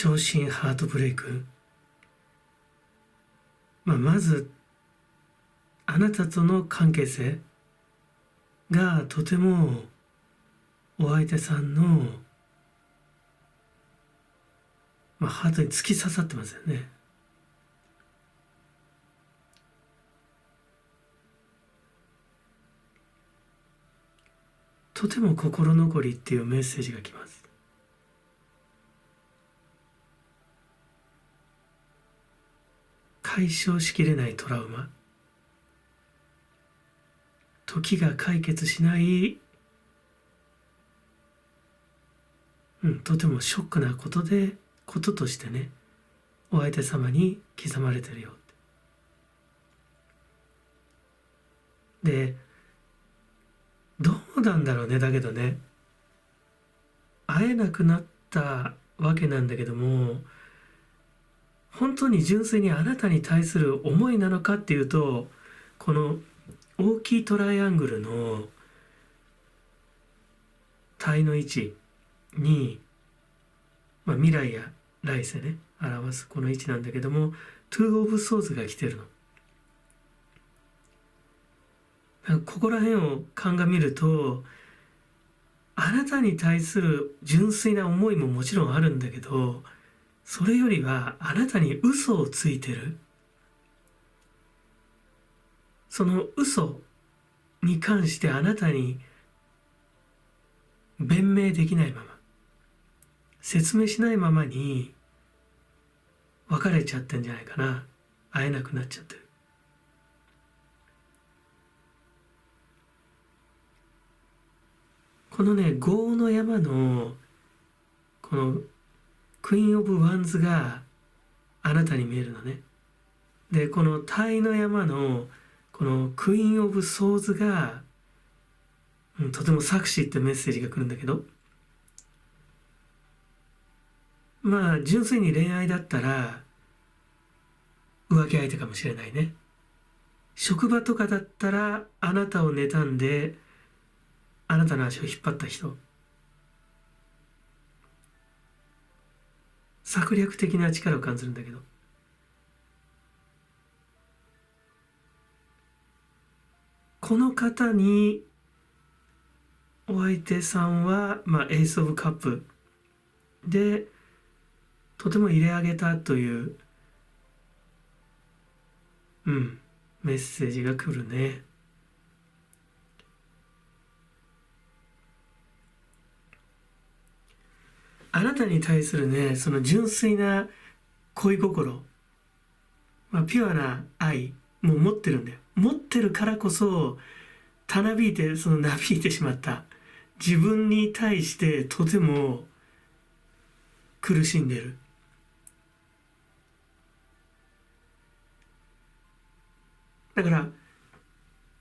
傷心ハートブレイク、まずあなたとの関係性がとてもお相手さんの、ハートに突き刺さってますよね。とても心残りっていうメッセージが来ます。解消しきれないトラウマ、時が解決しない、とてもショックなこととしてね、お相手様に刻まれてるよって。で、どうなんだろうね。だけどね、会えなくなったわけなんだけども、本当に純粋にあなたに対する思いなのかっていうと、この大きいトライアングルの対の位置に、未来や来世ね、表すこの位置なんだけども、Two of Swordsが来てるの。ここら辺を鑑みると、あなたに対する純粋な思いももちろんあるんだけど、それよりはあなたに嘘をついてる。その嘘に関してあなたに弁明できないまま、説明しないままに別れちゃってんじゃないかな。会えなくなっちゃってる。このね、業の山のこのクイーン・オブ・ワンズがあなたに見えるのね。で、このタの山のこのクイーン・オブ・ソーズが、とても作詞ってメッセージが来るんだけど、純粋に恋愛だったら浮気相手かもしれないね。職場とかだったらあなたを妬んであなたの足を引っ張った人、策略的な力を感じるんだけど、この方にお相手さんは、エース・オブ・カップでとても入れ上げたという、メッセージが来るね。あなたに対するね、その純粋な恋心、ピュアな愛も持ってるんだよ。持ってるからこそなびいてしまった自分に対してとても苦しんでる。だから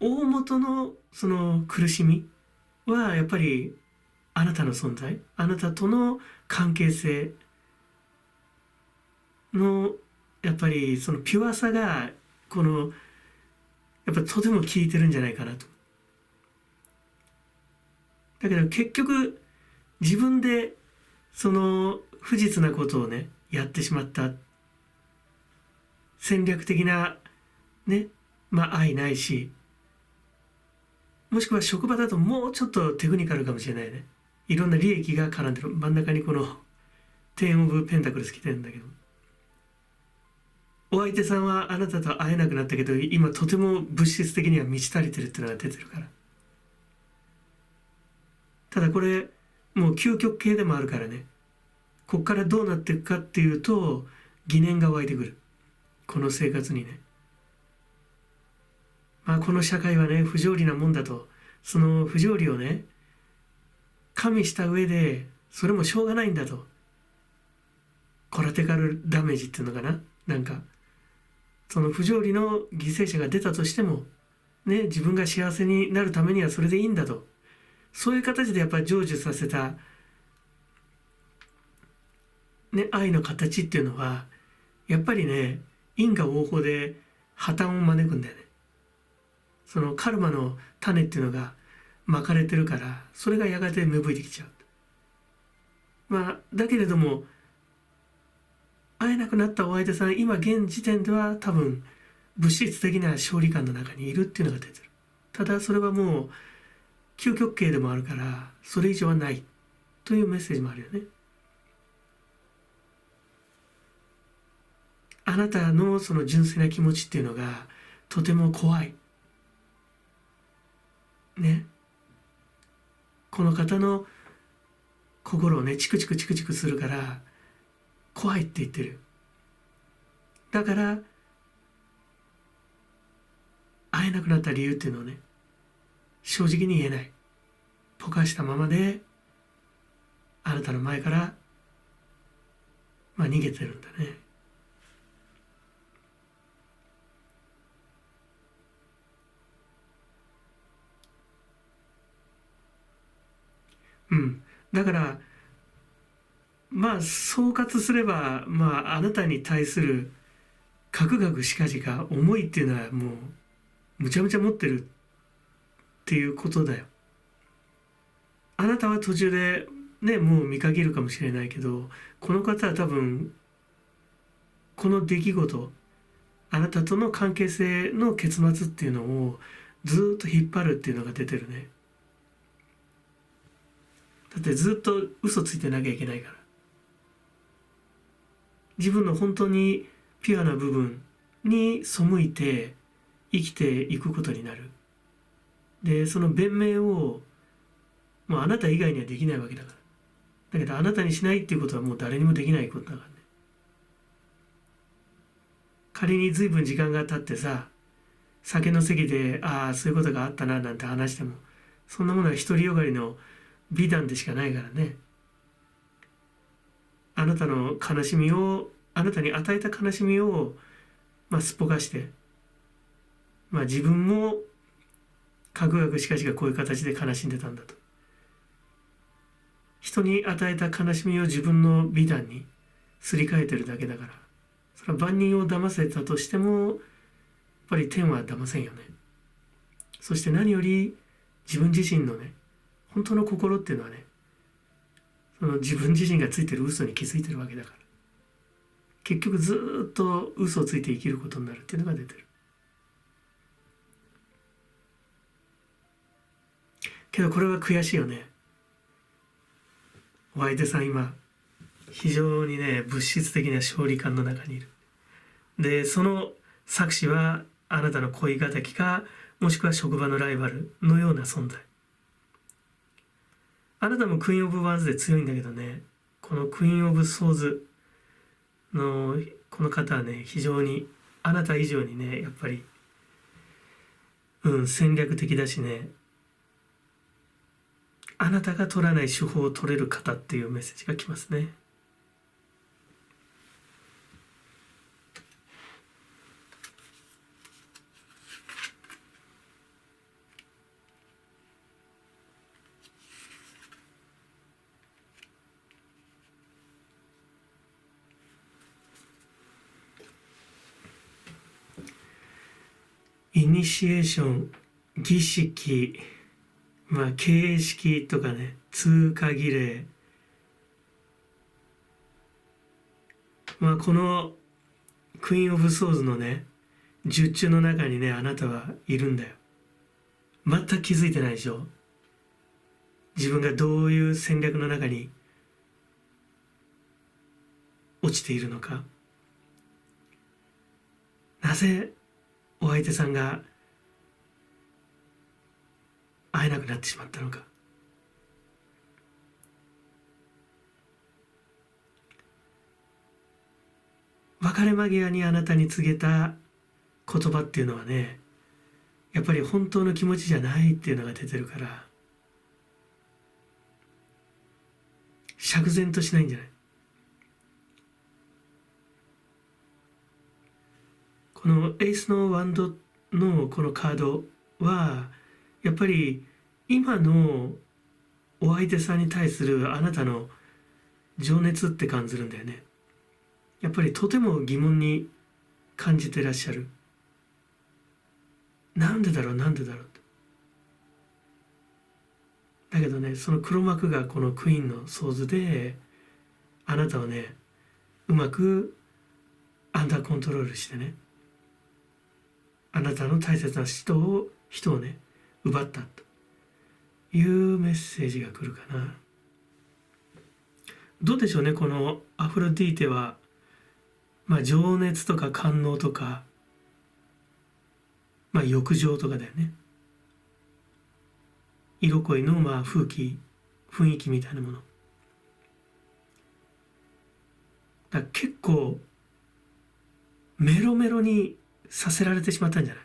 大元のその苦しみはやっぱりあなたの存在、あなたとの関係性のやっぱりそのピュアさがこのやっぱとても効いてるんじゃないかなと。だけど結局自分でその不実なことをねやってしまった。戦略的なね、愛ないし、もしくは職場だともうちょっとテクニカルかもしれないね。いろんな利益が絡んでる。真ん中にこのテンオブペンタクルス来てるんだけど、お相手さんはあなたと会えなくなったけど今とても物質的には満ち足りてるっていうのが出てるから。ただこれもう究極系でもあるからね、こっからどうなっていくかっていうと疑念が湧いてくる、この生活にね。この社会はね不条理なもんだと、その不条理をね加味した上でそれもしょうがないんだと、コラテカルダメージっていうのかな、なんかその不条理の犠牲者が出たとしてもね、自分が幸せになるためにはそれでいいんだと、そういう形でやっぱり成就させた、ね、愛の形っていうのはやっぱりね因果応報で破綻を招くんだよね。そのカルマの種っていうのがまかれてるから、それがやがて芽吹いてきちゃう。だけれども会えなくなったお相手さん、今現時点では多分物質的な勝利感の中にいるっていうのが出てる。ただそれはもう究極形でもあるからそれ以上はないというメッセージもあるよね。あなたのその純粋な気持ちっていうのがとても怖いね。この方の心をねチクチクチクチクするから怖いって言ってる。だから会えなくなった理由っていうのをね正直に言えない、ポカしたままであなたの前から逃げてるんだね。だから総括すればあなたに対するかくがくしかじか思いっていうのはもうむちゃむちゃ持ってるっていうことだよ。あなたは途中でねもう見限るかもしれないけど、この方は多分この出来事、あなたとの関係性の結末っていうのをずっと引っ張るっていうのが出てるね。だってずっと嘘ついてなきゃいけないから、自分の本当にピュアな部分に背いて生きていくことになる。でその弁明をもうあなた以外にはできないわけだから。だけどあなたにしないっていうことはもう誰にもできないことだからね。仮に随分時間が経ってさ、酒の席でそういうことがあったななんて話しても、そんなものは独りよがりの美談でしかないからね。あなたの悲しみを、あなたに与えた悲しみをすっぽかして、自分もかくがくしかしがこういう形で悲しんでたんだと。人に与えた悲しみを自分の美談にすり替えてるだけだから、それは万人を騙せたとしてもやっぱり天は騙せんよね。そして何より自分自身のね本当の心っていうのはね、その自分自身がついてる嘘に気づいてるわけだから、結局ずっと嘘をついて生きることになるっていうのが出てる。けどこれは悔しいよね。お相手さん今非常にね物質的な勝利感の中にいる。でその作詞はあなたの恋敵か、もしくは職場のライバルのような存在。あなたもクイーン・オブ・ワンズで強いんだけどね、このクイーン・オブ・ソーズのこの方はね非常にあなた以上にねやっぱり戦略的だしね、あなたが取らない手法を取れる方っていうメッセージが来ますね。イニシエーション、儀式、形式とかね、通過儀礼、このクイーン・オブ・ソーズのね術中の中にねあなたはいるんだよ。全く気づいてないでしょ。自分がどういう戦略の中に落ちているのか、なぜお相手さんが会えなくなってしまったのか。別れ間際にあなたに告げた言葉っていうのはね、やっぱり本当の気持ちじゃないっていうのが出てるから、釈然としないんじゃない？このエースのワンドのこのカードはやっぱり今のお相手さんに対するあなたの情熱って感じるんだよね。やっぱりとても疑問に感じてらっしゃる。なんでだろうなんでだろうと。だけどね、その黒幕がこのクイーンのソーズであなたをね、うまくアンダーコントロールしてね、あなたの大切な人をね奪ったというメッセージが来るかな。どうでしょうね、このアフロディーテは、情熱とか官能とか、欲情とかだよね。色恋の雰囲気みたいなものだ。結構メロメロにさせられてしまったんじゃない？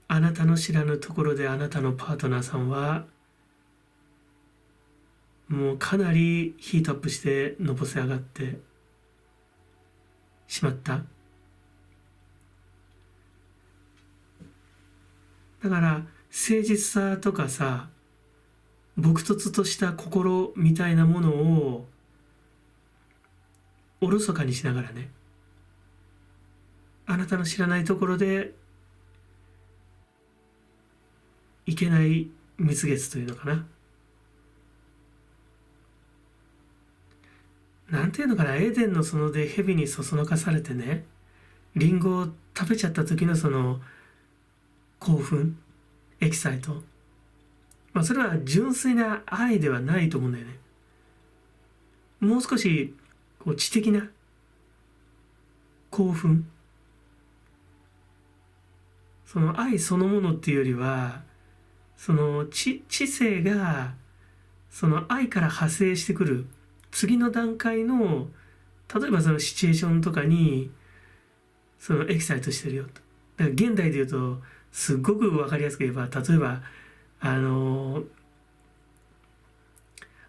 あなたの知らぬところであなたのパートナーさんはもうかなりヒートアップしてのぼせ上がってしまった。だから誠実さとかさ、朴訥とした心みたいなものをおろそかにしながらね、あなたの知らないところでいけない蜜月というのかな、なんていうのかな、エデンの園で蛇にそそのかされてね、リンゴを食べちゃった時のその興奮、エキサイト、それは純粋な愛ではないと思うんだよね。もう少しこう知的な興奮、その愛そのものっていうよりは、その知性がその愛から派生してくる次の段階の、例えばそのシチュエーションとかにそのエキサイトしてるよと。だから現代で言うとすっごく分かりやすく言えば、例えば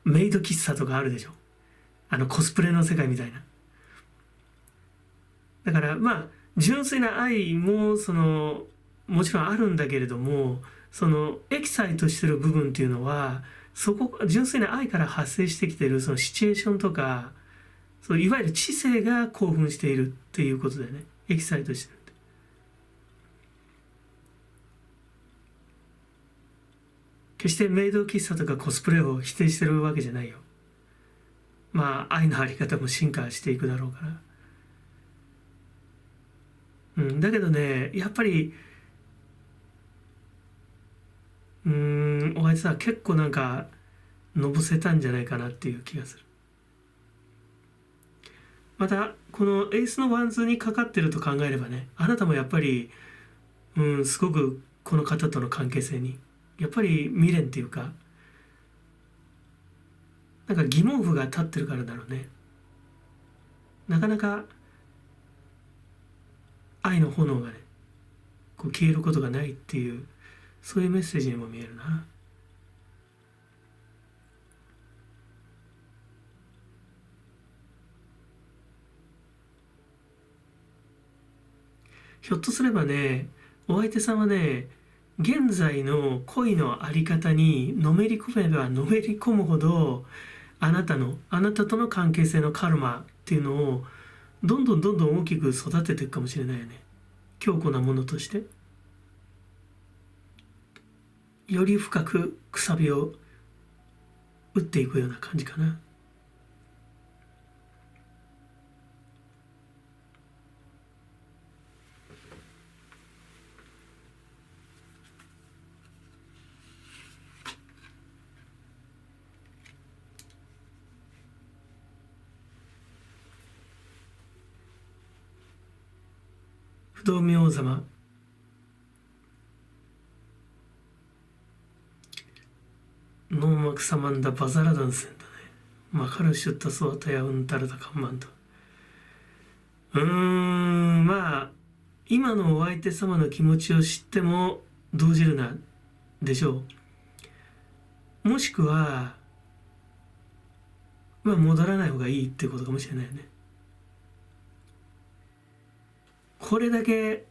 メイド喫茶とかあるでしょ、コスプレの世界みたいな。だから純粋な愛ももちろんあるんだけれども、そのエキサイトしてる部分っていうのは、そこ純粋な愛から発生してきているそのシチュエーションとか、そういわゆる知性が興奮しているっていうことだよね。エキサイトしてるって。決してメイド喫茶とかコスプレを否定してるわけじゃないよ。愛のあり方も進化していくだろうから。だけどね、やっぱりお前さ結構なんかのぼせたんじゃないかなっていう気がする。またこのエースのワンズにかかってると考えればね、あなたもやっぱりすごくこの方との関係性にやっぱり未練っていうか、なんか疑問符が立ってるからだろうね。なかなか愛の炎がねこう消えることがないっていう、そういうメッセージにも見えるな。ひょっとすればね、お相手さんはね、現在の恋のあり方にのめり込めばのめり込むほど、あなたとの関係性のカルマっていうのをどんどん大きく育てていくかもしれないよね。強固なものとしてより深くくさびを打っていくような感じかな。不動明王様、ノーマクサマンダ・バザラダンセンだね。マカルシュッタスワタヤウンタルタカンマンと。まあ今のお相手様の気持ちを知っても動じるなでしょう。もしくはまあ戻らない方がいいってことかもしれないよね。これだけ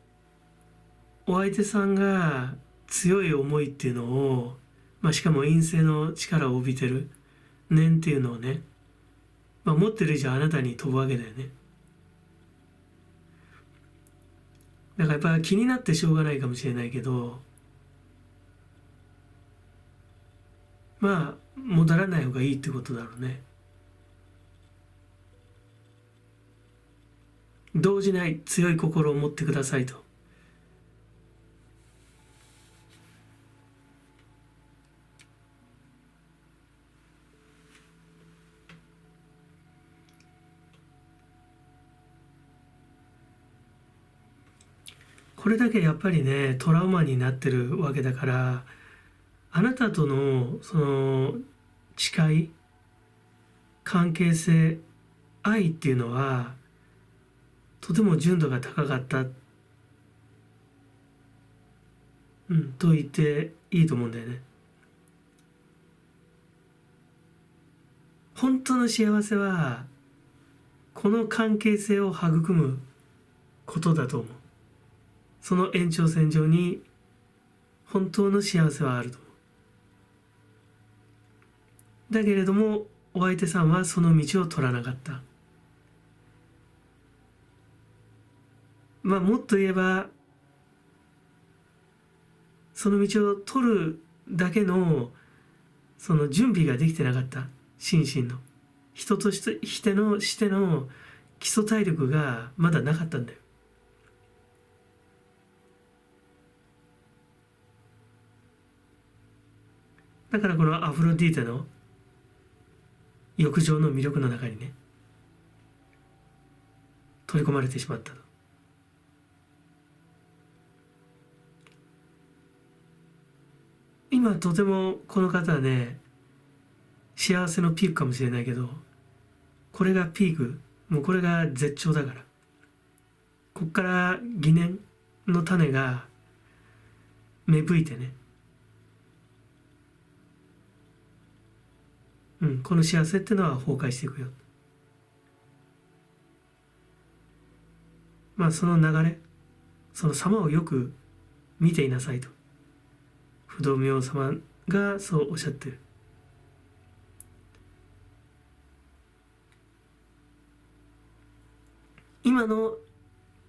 お相手さんが強い思いっていうのを、しかも陰性の力を帯びてる念っていうのをね、持ってる以上あなたに飛ぶわけだよね。だからやっぱ気になってしょうがないかもしれないけど、戻らない方がいいってことだろうね。動じない強い心を持ってくださいと。これだけやっぱりねトラウマになってるわけだから、あなたとのその誓い、関係性、愛っていうのはとても純度が高かった、と言っていいと思うんだよね。本当の幸せはこの関係性を育むことだと思う。その延長線上に本当の幸せはあると思う。だけれどもお相手さんはその道を取らなかった。もっと言えばその道を取るだけのその準備ができてなかった。心身の人としての基礎体力がまだなかったんだよ。だからこのアフロディーテの浴場の魅力の中にね取り込まれてしまったと。今とてもこの方はね幸せのピークかもしれないけど、これがピーク、もうこれが絶頂だから、こっから疑念の種が芽吹いてね、この幸せっていうのは崩壊していくよ。その流れ、その様をよく見ていなさいと不動明王様がそうおっしゃってる。今の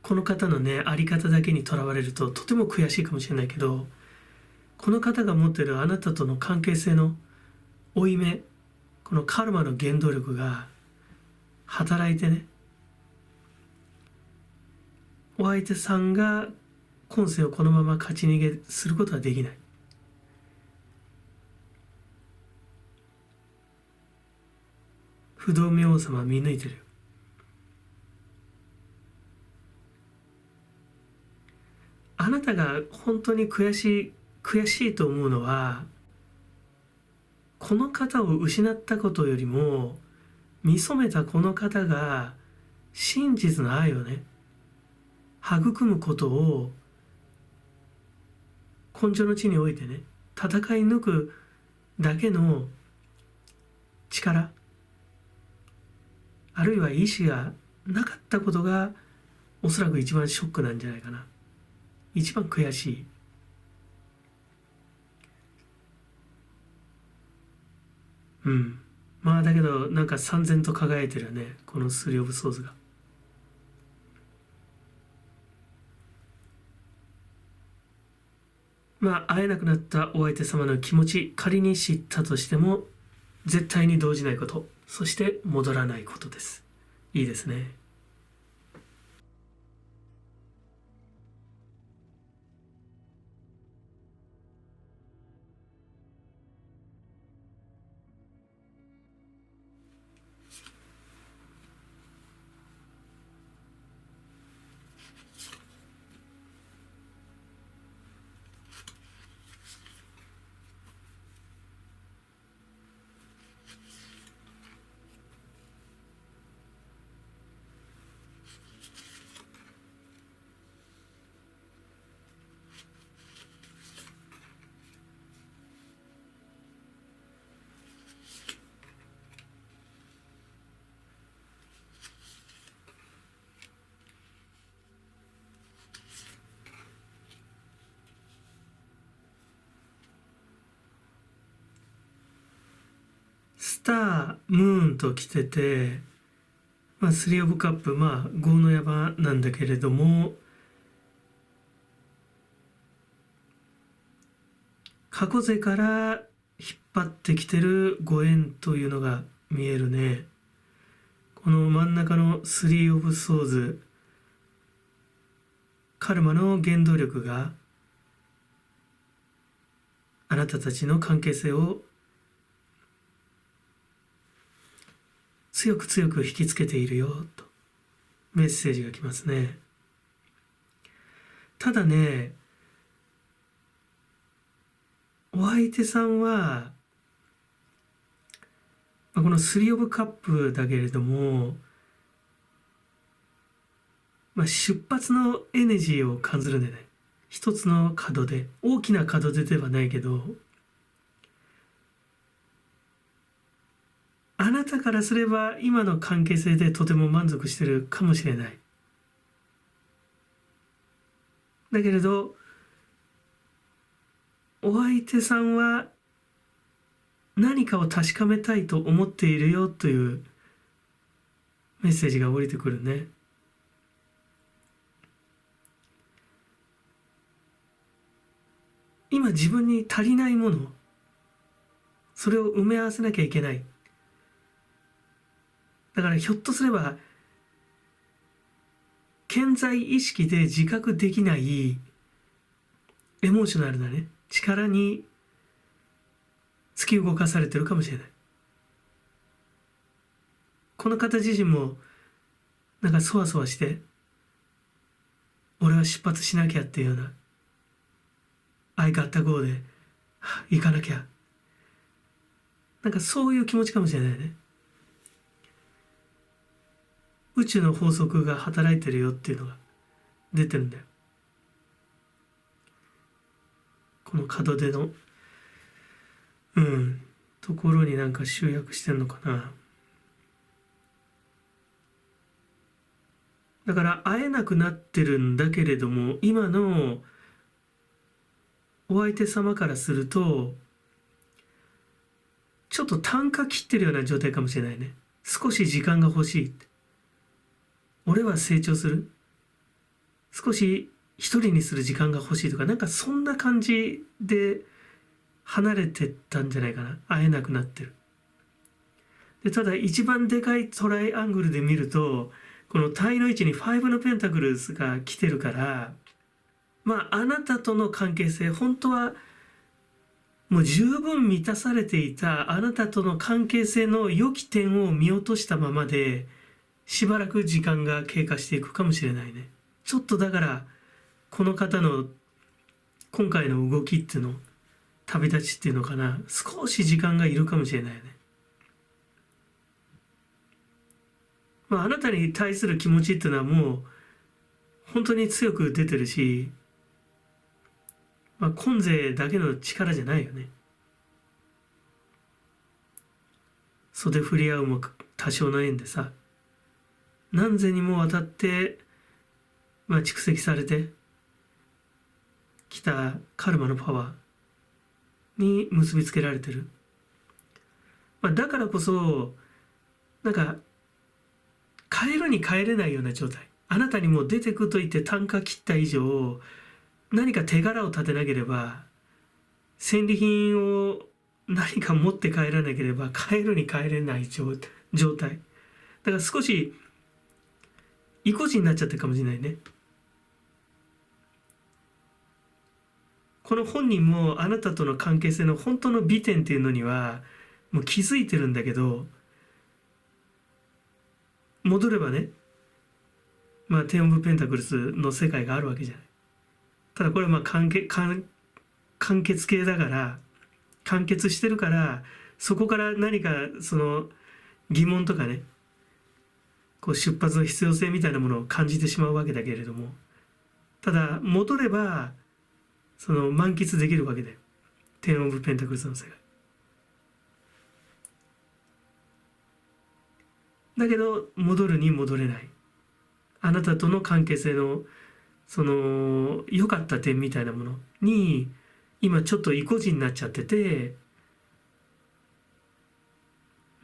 この方のねあり方だけにとらわれるととても悔しいかもしれないけど、この方が持っているあなたとの関係性の負い目、このカルマの原動力が働いてね、お相手さんが今世をこのまま勝ち逃げすることはできない。不動明王様は見抜いてるよ。あなたが本当に悔しいと思うのは、この方を失ったことよりも見初めたこの方が真実の愛をね育むことを根性の地においてね戦い抜くだけの力、あるいは意志がなかったことがおそらく一番ショックなんじゃないかな。一番悔しい。だけどなんか燦然と輝いてるよね、このスリー・オブ・ソーズが。会えなくなったお相手様の気持ち、仮に知ったとしても絶対に動じないこと、そして戻らないことです。いいですね。タームーンと来てて、スリーオブカップ、業の山なんだけれども、過去勢から引っ張ってきてるご縁というのが見えるね。この真ん中のスリーオブソーズ、カルマの原動力があなたたちの関係性を強く強く引きつけているよとメッセージが来ますね。ただね、お相手さんは、このスリーオブカップだけれども、出発のエネジーを感じるんでね。一つの門出、大きな門出ではないけど、あなたからすれば今の関係性でとても満足してるかもしれない。だけれど、お相手さんは何かを確かめたいと思っているよというメッセージが降りてくるね。今自分に足りないもの、それを埋め合わせなきゃいけない。だからひょっとすれば顕在意識で自覚できないエモーショナルなね、力に突き動かされてるかもしれない。この方自身もなんかそわそわして、俺は出発しなきゃっていうような、I gotta go で、行かなきゃ。なんかそういう気持ちかもしれないね。宇宙の法則が働いてるよっていうのが出てるんだよ。この門出の、ところになんか集約してんのかな。だから会えなくなってるんだけれども、今のお相手様からすると、ちょっと単価切ってるような状態かもしれないね。少し時間が欲しいって。俺は成長する。少し一人にする時間が欲しいとか、なんかそんな感じで離れてったんじゃないかな。会えなくなってる。で、ただ一番でかいトライアングルで見ると、この対の位置に5のペンタクルスが来てるから、あなたとの関係性、本当はもう十分満たされていたあなたとの関係性の良き点を見落としたままで、しばらく時間が経過していくかもしれないね。ちょっとだから、この方の今回の動きっていうの、旅立ちっていうのかな、少し時間がいるかもしれないよね。あなたに対する気持ちっていうのはもう本当に強く出てるし、今世だけの力じゃないよね。袖振り合うも多少の縁でさ、何世にもわたって蓄積されてきたカルマのパワーに結びつけられてる。だからこそなんか変えるに変えれないような状態。あなたにも出てくと言って単価切った以上、何か手柄を立てなければ、戦利品を何か持って帰らなければ変えるに変えれない状態。だから少し意固地になっちゃってるかもしれないね。この本人もあなたとの関係性の本当の美点っていうのにはもう気づいてるんだけど、戻ればね、テンオブペンタクルスの世界があるわけじゃない。ただこれは完結系だから、完結してるから、そこから何かその疑問とかね、こう出発の必要性みたいなものを感じてしまうわけだけれども、ただ戻ればその満喫できるわけで、テンオブペンタクルスの世界だけど、戻るに戻れない。あなたとの関係性のその良かった点みたいなものに今ちょっと意固地になっちゃってて、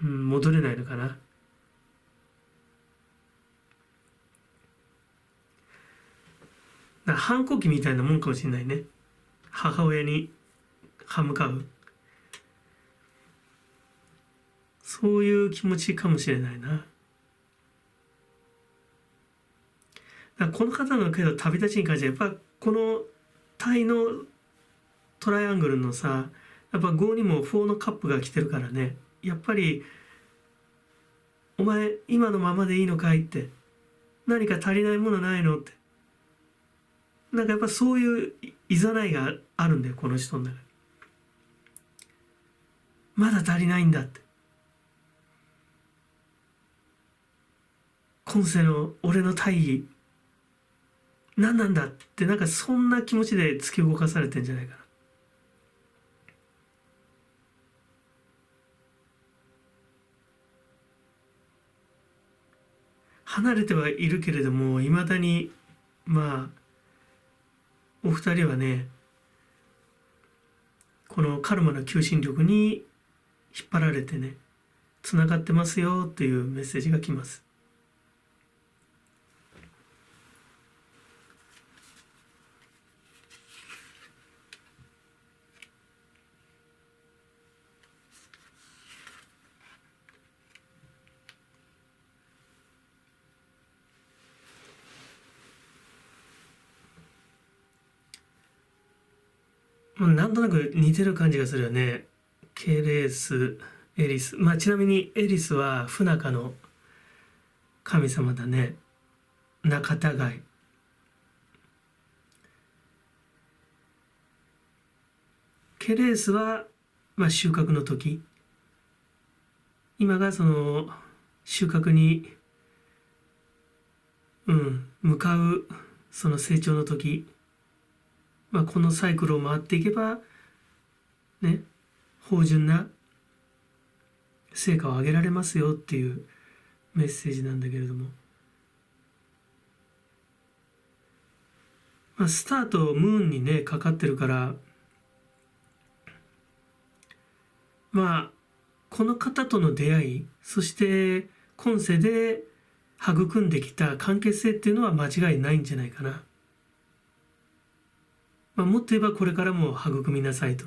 戻れないのかな。反抗期みたいなもんかもしれないね。母親に歯向かう。そういう気持ちかもしれないな。だからこの方のけど旅立ちに関してはやっぱこのタイのトライアングルのさ、やっぱ5にも4のカップが来てるからね、やっぱりお前今のままでいいのかいって、何か足りないものないのって、なんかやっぱそういういざないがあるんだよこの人の中に。まだ足りないんだって、今世の俺の大義何なんだって、なんかそんな気持ちで突き動かされてんじゃないかな。離れてはいるけれども、いまだにまあお二人はね、このカルマの求心力に引っ張られてね、つながってますよっていうメッセージが来ます。なんとなく似てる感じがするよね。ケレース、エリス。まあちなみにエリスは不仲の神様だね。仲違い。ケレースは、まあ、収穫の時。今がその収穫に、向かうその成長の時。まあ、このサイクルを回っていけばね、芳醇な成果を上げられますよっていうメッセージなんだけれども、まあ、スタートムーンにねかかってるから、まあこの方との出会い、そして今世で育んできた関係性っていうのは間違いないんじゃないかな。まあ、もっと言えばこれからも育みなさいと。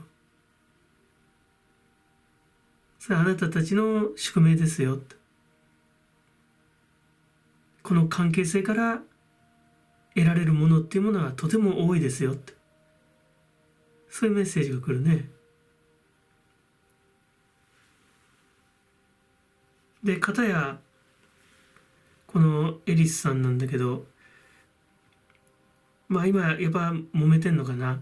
それはあなたたちの宿命ですよと。この関係性から得られるものっていうものはとても多いですよって、そういうメッセージが来るね。で片やこのエリスさんなんだけど、まあ今やっぱ揉めてんのかな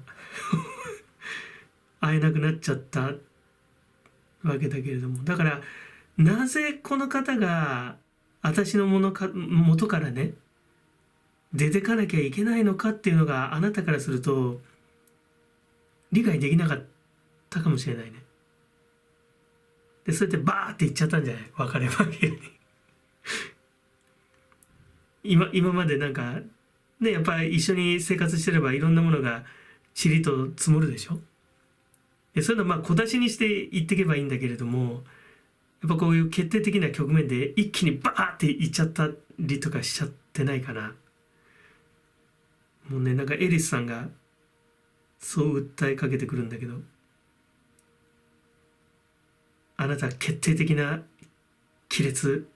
会えなくなっちゃったわけだけれども、だからなぜこの方が私の元からね出てかなきゃいけないのかっていうのがあなたからすると理解できなかったかもしれないね。でそうやってバーって言っちゃったんじゃない、別れ間際に今までなんかね、やっぱり一緒に生活してればいろんなものがちりと積もるでしょ。でそういうのまあ小出しにして言っていけばいいんだけれども、やっぱこういう決定的な局面で一気にバーって言っちゃったりとかしちゃってないかな。もうね、なんかエリスさんがそう訴えかけてくるんだけど、あなたは決定的な亀裂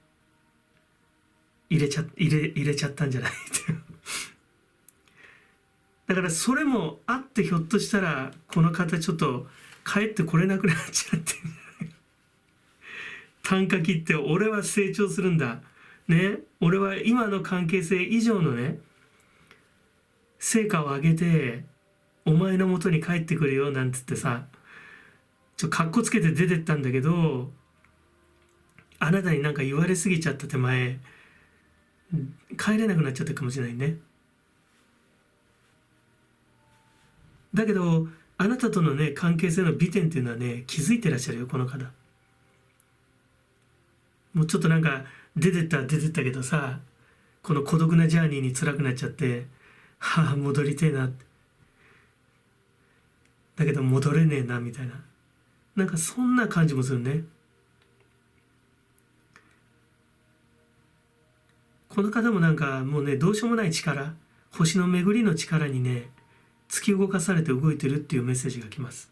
入れちゃったんじゃないってだからそれもあってひょっとしたらこの方ちょっと帰ってこれなくなっちゃって啖呵切って俺は成長するんだね、俺は今の関係性以上のね成果を上げてお前の元に帰ってくるよなんつってさ、かっこつけて出てったんだけど、あなたになんか言われすぎちゃった手前帰れなくなっちゃったかもしれないね。だけどあなたとのね関係性の美点っていうのはね気づいてらっしゃるよこの方。もうちょっとなんか出てったけどさ、この孤独なジャーニーに辛くなっちゃって、はあ戻りてえなって、だけど戻れねえなみたいな、なんかそんな感じもするね。この方もなんかもうね、どうしようもない力、星の巡りの力にね、突き動かされて動いてるっていうメッセージが来ます。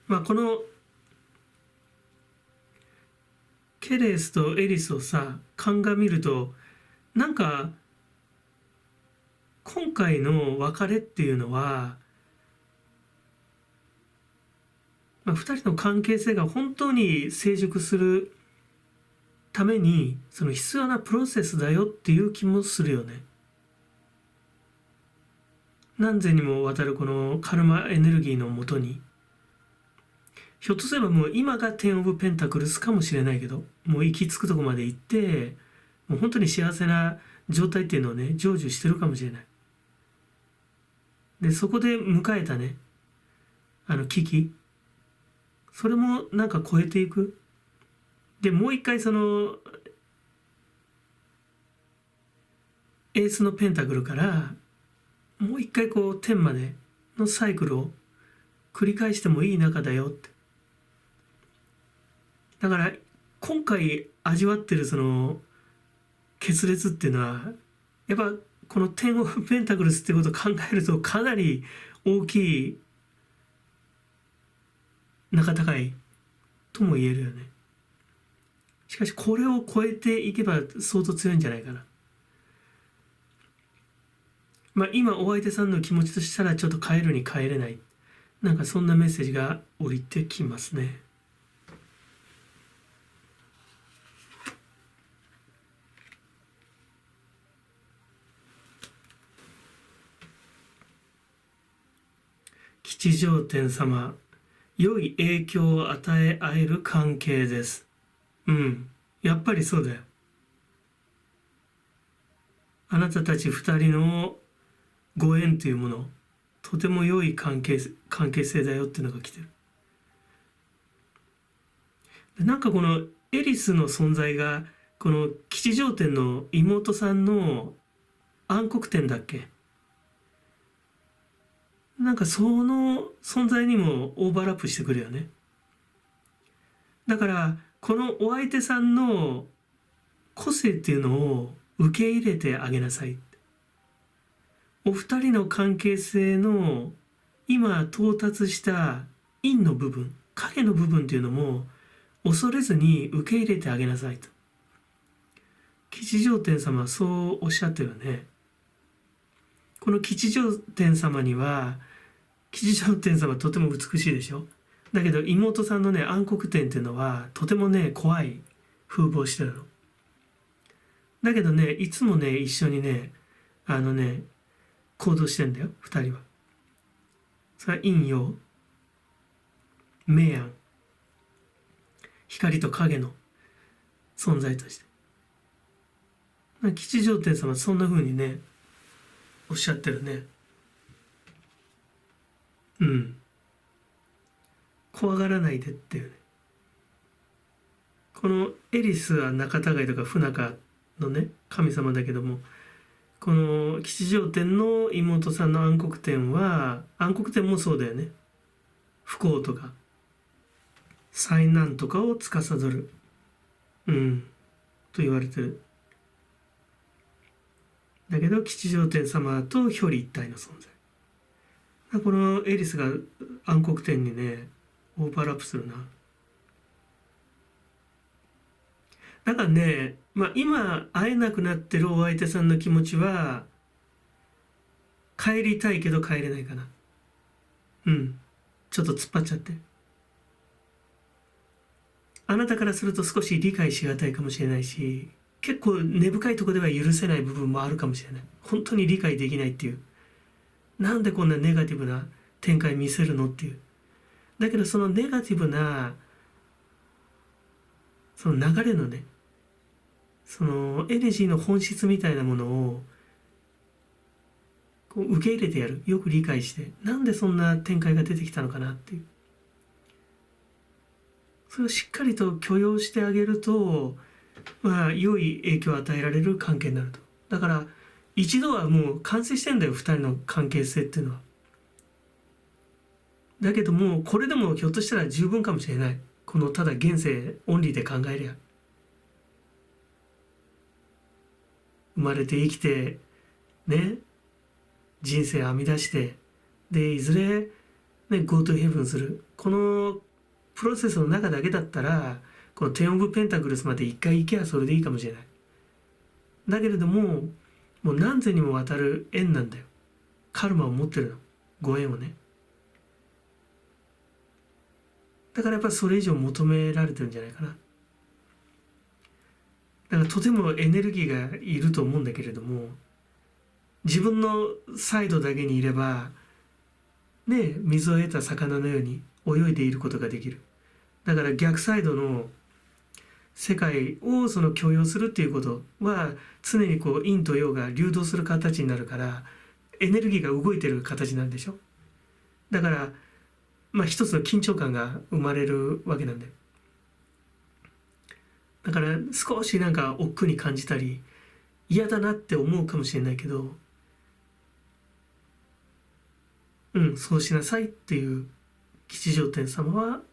まあこのケレスとエリスをさ鑑みると、なんか今回の別れっていうのは、2人の関係性が本当に成熟するためにその必要なプロセスだよっていう気もするよね。何千にもわたるこのカルマエネルギーのもとに、ひょっとすればもう今が10オブペンタクルスかもしれないけど、もう行き着くとこまで行って、もう本当に幸せな状態っていうのをね、成就してるかもしれない。で、そこで迎えたね、危機、それもなんか超えていく。で、もう一回その、エースのペンタクルから、もう一回こう10までのサイクルを繰り返してもいい仲だよって。だから今回味わってるその決裂っていうのは、やっぱこの10オブペンタクルスってことを考えるとかなり大きい仲違いとも言えるよね。しかしこれを超えていけば相当強いんじゃないかな。今お相手さんの気持ちとしたらちょっと変えるに変えれない、なんかそんなメッセージが降りてきますね。吉祥天様、良い影響を与え合える関係です。やっぱりそうだよ。あなたたち二人のご縁というもの、とても良い関係性だよっていうのが来てる。なんかこのエリスの存在が、この吉祥天の妹さんの暗黒天だっけ、なんかその存在にもオーバーラップしてくるよね。だからこのお相手さんの個性っていうのを受け入れてあげなさい。お二人の関係性の今到達した陰の部分、影の部分っていうのも恐れずに受け入れてあげなさいと。吉祥天様はそうおっしゃってるよね。この吉祥天様には、吉祥天様とても美しいでしょ。だけど妹さんのね、暗黒天っていうのはとてもね、怖い風貌してるの。だけどね、いつもね、一緒にね、行動してんだよ、二人は。それは陰陽、明暗、光と影の存在として。吉祥天様はそんな風にね、おっしゃってるね。怖がらないでっていうね。このエリスは仲違いとか不仲のね、神様だけども、この吉祥天の妹さんの暗黒天は、暗黒天もそうだよね。不幸とか災難とかを司る、と言われてる。だけど吉祥天様と表裏一体の存在。このエリスが暗黒天にね、オーバーラップするな。だからね、今会えなくなってるお相手さんの気持ちは、帰りたいけど帰れないかな。ちょっと突っ張っちゃって。あなたからすると少し理解しがたいかもしれないし、結構根深いところでは許せない部分もあるかもしれない。本当に理解できないっていう。なんでこんなネガティブな展開見せるのっていう。だけどそのネガティブなその流れのね、そのエネジーの本質みたいなものをこう受け入れてやる。よく理解して、なんでそんな展開が出てきたのかなっていう。それをしっかりと許容してあげると、良い影響を与えられる関係になると。だから一度はもう完成してんだよ、二人の関係性っていうのは。だけどもこれでもひょっとしたら十分かもしれない。このただ現世オンリーで考えりゃ、生まれて生きてね、人生編み出して、でいずれね Go to Heaven する、このプロセスの中だけだったらこのテンオブペンタクルスまで一回行けばそれでいいかもしれない。だけれどももう何千にもわたる縁なんだよ。カルマを持ってるの、ご縁をね。だからやっぱりそれ以上求められてるんじゃないかな。だからとてもエネルギーがいると思うんだけれども、自分のサイドだけにいればね、水を得た魚のように泳いでいることができる。だから逆サイドの世界をその許容するっていうことは常にこう陰と陽が流動する形になるから、エネルギーが動いてる形なんでしょ。だからまあ一つの緊張感が生まれるわけなんだよ。だから少しなんか億劫に感じたり嫌だなって思うかもしれないけど、そうしなさいっていう吉祥天様の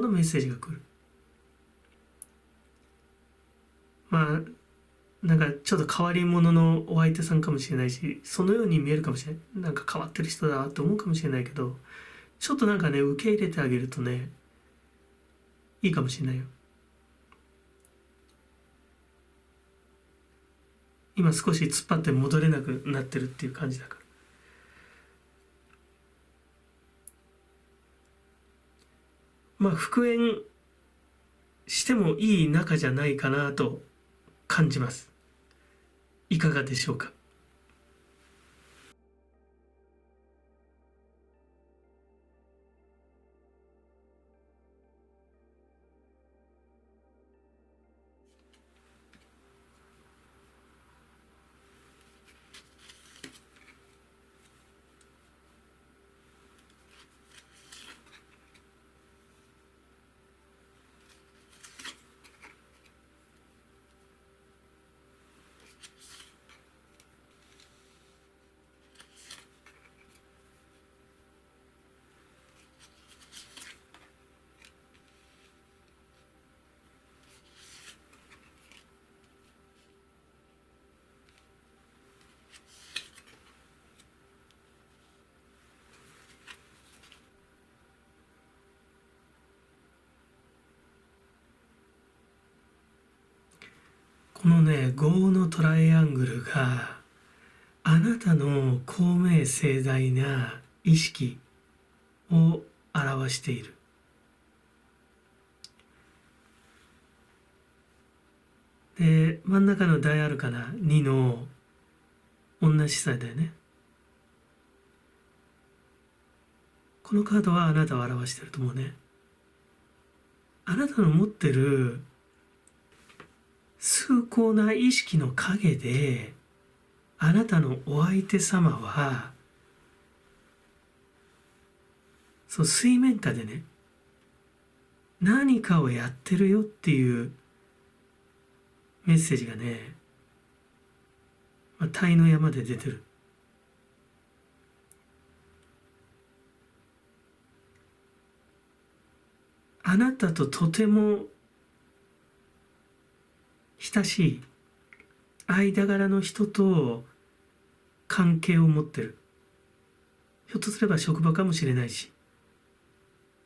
メッセージが来る。まあなんかちょっと変わり者のお相手さんかもしれないし、そのように見えるかもしれない。なんか変わってる人だと思うかもしれないけど、ちょっとなんかね受け入れてあげるとねいいかもしれないよ。今少し突っ張って戻れなくなってるっていう感じだから。まあ復縁してもいい仲じゃないかなと感じます。いかがでしょうか。このね5のトライアングルがあなたの高名盛大な意識を表している。で真ん中の大アルカナ2の同じサイだよね。このカードはあなたを表していると思うね。あなたの持ってる崇高な意識の陰で、あなたのお相手様はそう水面下でね何かをやってるよっていうメッセージがね、鯛の山で出てる。あなたととても親しい間柄の人と関係を持ってる。ひょっとすれば職場かもしれないし、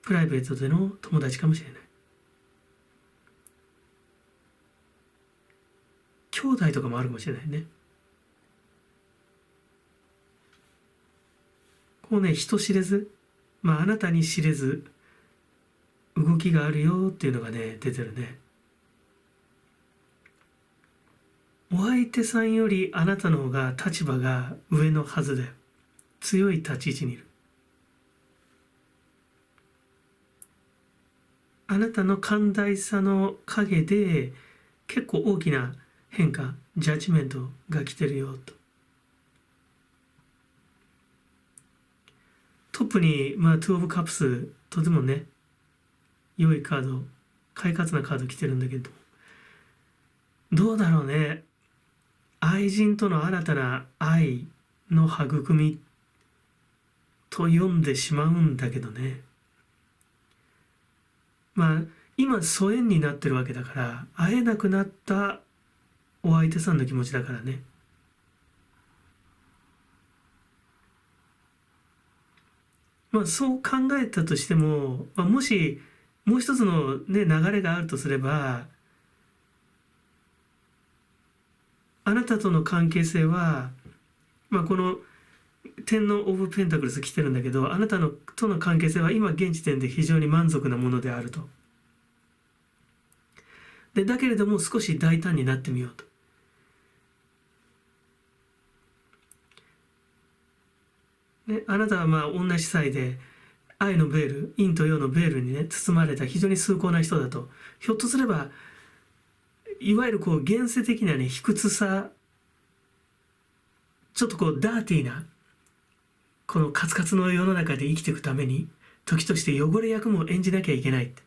プライベートでの友達かもしれない。兄弟とかもあるかもしれないね。こうね、人知れず、あなたに知れず動きがあるよっていうのがね出てるね。お相手さんよりあなたの方が立場が上のはずだよ。強い立ち位置にいる。あなたの寛大さの陰で結構大きな変化、ジャッジメントが来てるよと。トップに、2オブカップス、とてもね良いカード、快活なカード来てるんだけど、どうだろうね。愛人との新たな愛の育み、と読んでしまうんだけどね。まあ今疎遠になってるわけだから、会えなくなったお相手さんの気持ちだからね。まあそう考えたとしても、まあ、もしもう一つのね流れがあるとすれば、あなたとの関係性は、まあ、この天皇オブペンタクルス来てるんだけど、あなたのとの関係性は今現時点で非常に満足なものであると。でだけれども少し大胆になってみようと。ね、あなたはまあ同じ際で愛のベール、陰と陽のベールにね包まれた非常に崇高な人だと。ひょっとすればいわゆるこう現世的なね卑屈さ、ちょっとこうダーティーなこのカツカツの世の中で生きていくために時として汚れ役も演じなきゃいけないって、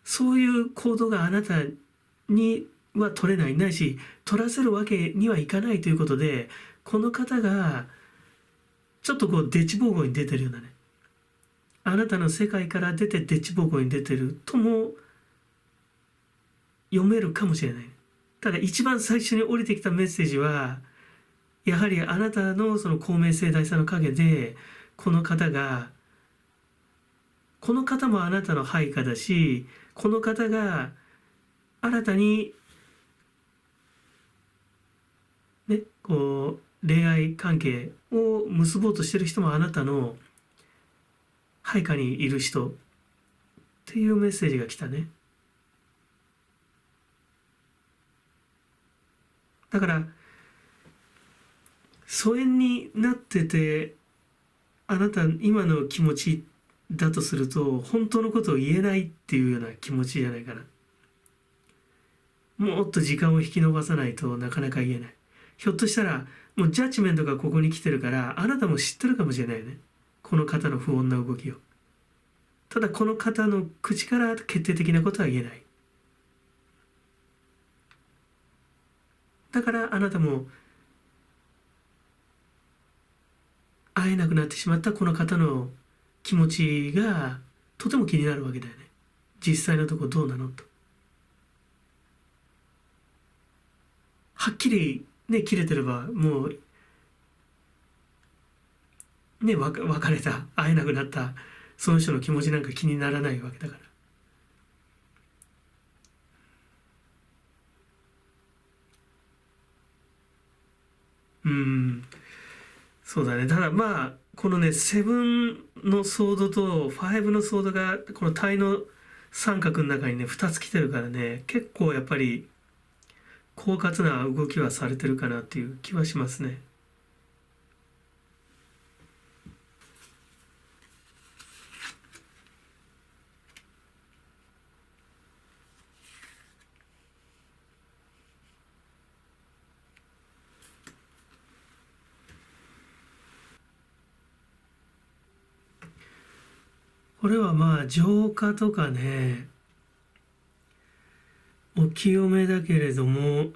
そういう行動があなたには取れない、ないし取らせるわけにはいかないということで、この方がちょっとこうデチボーに出てるようなね、あなたの世界から出てデチボーに出てるとも読めるかもしれない。ただ一番最初に降りてきたメッセージはやはりあなたのその公明正大さの陰で、この方もあなたの配下だし、この方が新たにねこう恋愛関係を結ぼうとしてる人もあなたの配下にいる人っていうメッセージが来たね。だから疎遠になってて、あなた今の気持ちだとすると本当のことを言えないっていうような気持ちじゃないかな。もっと時間を引き延ばさないとなかなか言えない。ひょっとしたらもうジャッジメントがここに来てるから、あなたも知ってるかもしれないよね、この方の不穏な動きを。ただこの方の口から決定的なことは言えない。だからあなたも会えなくなってしまったこの方の気持ちがとても気になるわけだよね。実際のところどうなのと。はっきりね切れてればもうね別れた、会えなくなったその人の気持ちなんか気にならないわけだから。そうだね。ただまあこのねセブンのソードとファイブのソードがこの対の三角の中にね2つ来てるからね、結構やっぱり狡猾な動きはされてるかなっていう気はしますね。これはまあ浄化とかねお清めだけれども、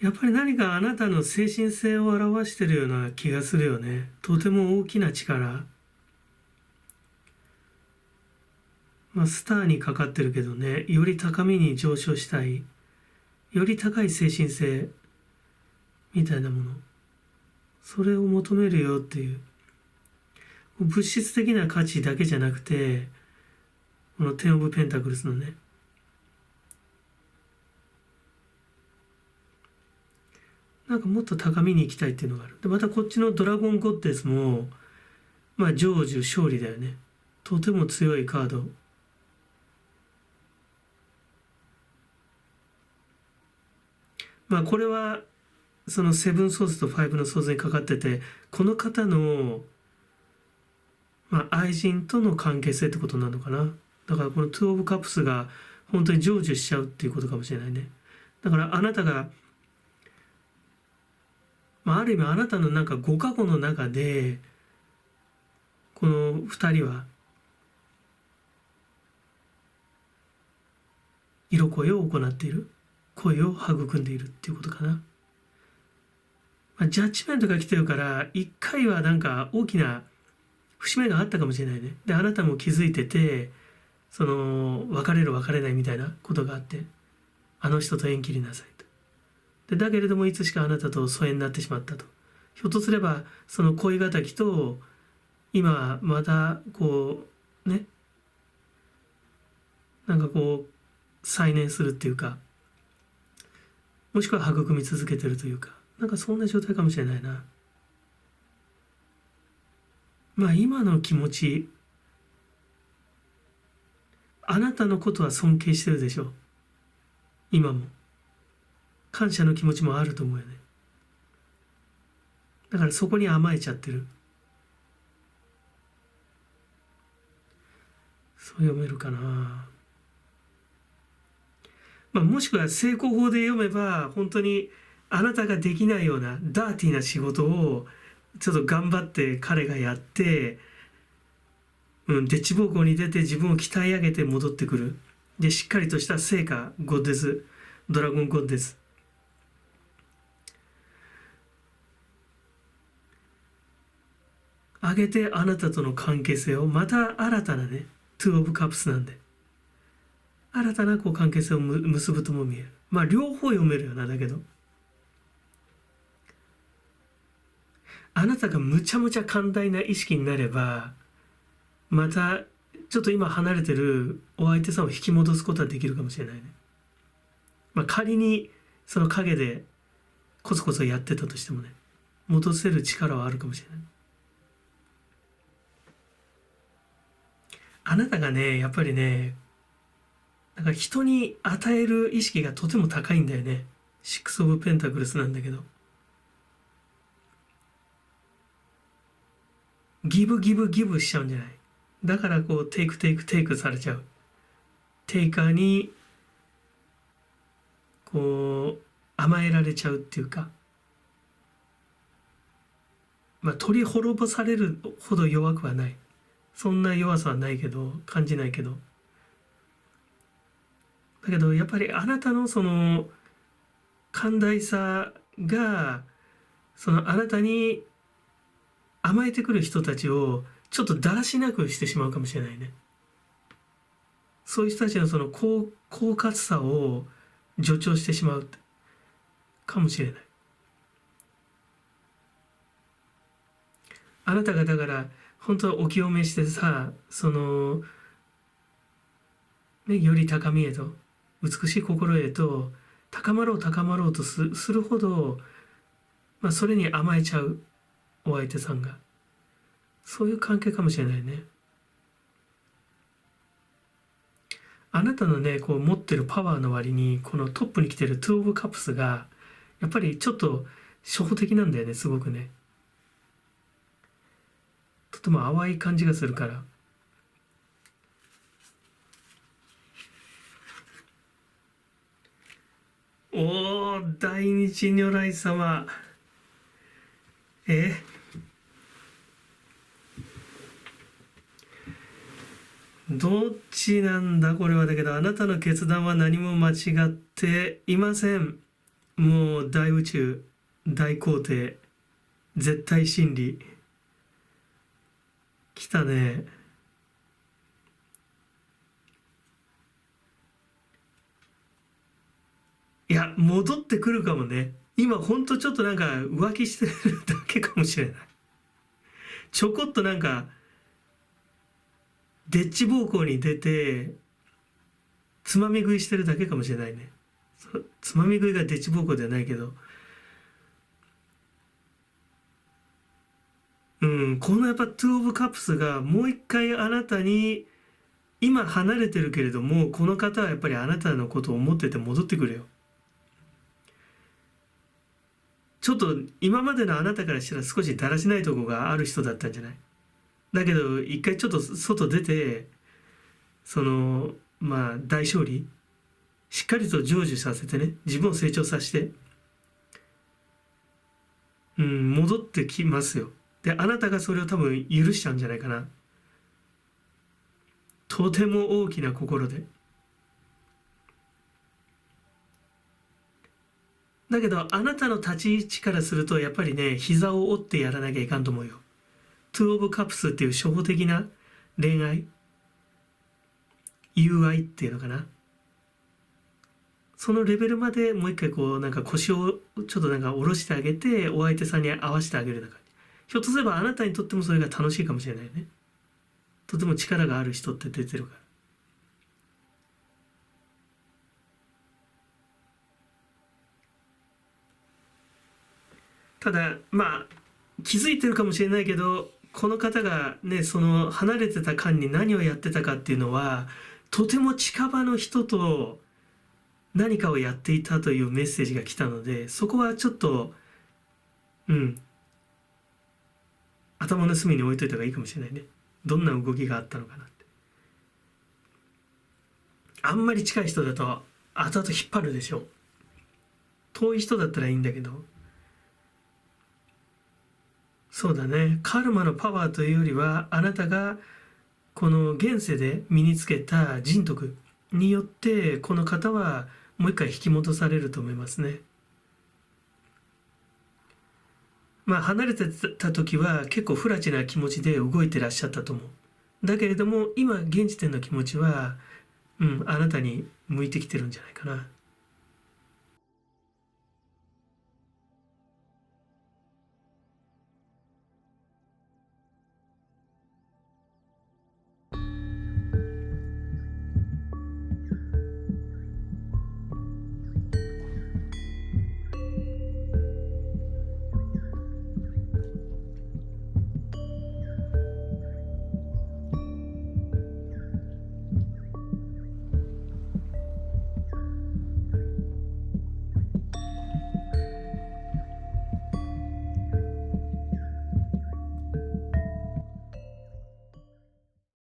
やっぱり何かあなたの精神性を表しているような気がするよね。とても大きな力。まあ、スターにかかってるけどね、より高みに上昇したい、より高い精神性みたいなもの、それを求めるよっていう、物質的な価値だけじゃなくて、このテンオブペンタクルスのね、なんかもっと高みに行きたいっていうのがある。でまたこっちのドラゴンゴッデスもまあ成就勝利だよね。とても強いカード。まあこれはそのセブンソースとファイブのソースにかかってて、この方のまあ愛人との関係性ってことなのかな。だからこのトゥオブカップスが本当に成就しちゃうっていうことかもしれないね。だからあなたがまあ、ある意味あなたのなんかご加護の中でこの2人は色恋を行っている、恋を育んでいるっていうことかな。まあ、ジャッジメントが来てるから一回はなんか大きな節目があったかもしれないね。で、あなたも気づいてて、別れる別れないみたいなことがあって、あの人と縁切りなさいと。で、だけれどもいつしかあなたと疎遠になってしまったと。ひょっとすれば、その恋敵と、今またこう、ね、なんかこう、再燃するっていうか、もしくは育み続けてるというか、なんかそんな状態かもしれないな。まあ今の気持ち、あなたのことは尊敬してるでしょう。今も。感謝の気持ちもあると思うよね。だからそこに甘えちゃってる。そう読めるかな。まあ、もしくは成功法で読めば、本当にあなたができないようなダーティーな仕事をちょっと頑張って彼がやって、でっち奉公に出て自分を鍛え上げて戻ってくる。で、しっかりとした成果、ゴッデス、ドラゴンゴッデス。上げてあなたとの関係性をまた新たなね、トゥーオブカップスなんで、新たなこう関係性を結ぶとも見える。まあ両方読めるよな、だけど。あなたがむちゃむちゃ寛大な意識になれば、またちょっと今離れてるお相手さんを引き戻すことはできるかもしれないね。まあ仮にその陰でコツコツやってたとしてもね、戻せる力はあるかもしれない。あなたがね、やっぱりね、なんか人に与える意識がとても高いんだよね。シックス・オブ・ペンタクルスなんだけど。ギブギブギブしちゃうんじゃない。だからこうテイクテイクテイクされちゃう。テイカーにこう甘えられちゃうっていうか、まあ取り滅ぼされるほど弱くはない。そんな弱さはないけど、感じないけど。だけどやっぱりあなたのその寛大さが、そのあなたに甘えてくる人たちをちょっとだらしなくしてしまうかもしれないね。そういう人たちのその狡猾さを助長してしまうかもしれない。あなたがだから本当はお清めしてさ、より高みへと、美しい心へと高まろう高まろうとするほど、まあ、それに甘えちゃうお相手さんが、そういう関係かもしれないね。あなたのね、こう持ってるパワーの割に、このトップに来てるトゥーオブカップスが、やっぱりちょっと初歩的なんだよね、すごくね。とても淡い感じがするから。おー、大日如来様。どっちなんだこれは。だけどあなたの決断は何も間違っていません。もう大宇宙、大肯定、絶対真理。来たね。いや、戻ってくるかもね。今ほんとちょっとなんか浮気してるだけかもしれない。ちょこっとなんか、デッチ奉公に出て、つまみ食いしてるだけかもしれないね。つまみ食いがデッチ奉公ではないけど、このやっぱトゥーオブカップスがもう一回あなたに、今離れてるけれども、この方はやっぱりあなたのことを思ってて戻ってくるよ。ちょっと今までのあなたからしたら少しだらしないとこがある人だったんじゃない？だけど一回ちょっと外出て、まあ大勝利しっかりと成就させてね、自分を成長させて、戻ってきますよ。で、あなたがそれを多分許しちゃうんじゃないかな。とても大きな心で。だけどあなたの立ち位置からするとやっぱりね、膝を折ってやらなきゃいかんと思うよ。トゥ・オブ・カプスっていう初歩的な恋愛、友愛っていうのかな、そのレベルまでもう一回こうなんか腰をちょっとなんか下ろしてあげて、お相手さんに合わせてあげるような感じ。ひょっとすればあなたにとってもそれが楽しいかもしれないよね。とても力がある人って出てるから。ただまあ気づいてるかもしれないけど、この方がね、その離れてた間に何をやってたかっていうのは、とても近場の人と何かをやっていたというメッセージが来たので、そこはちょっと頭の隅に置いといた方がいいかもしれないね。どんな動きがあったのかなって。あんまり近い人だと後々引っ張るでしょ。遠い人だったらいいんだけど、そうだね、カルマのパワーというよりは、あなたがこの現世で身につけた人徳によって、この方はもう一回引き戻されると思いますね。まあ離れてた時は結構不埒な気持ちで動いてらっしゃったと思う。だけれども今現時点の気持ちはあなたに向いてきてるんじゃないかな。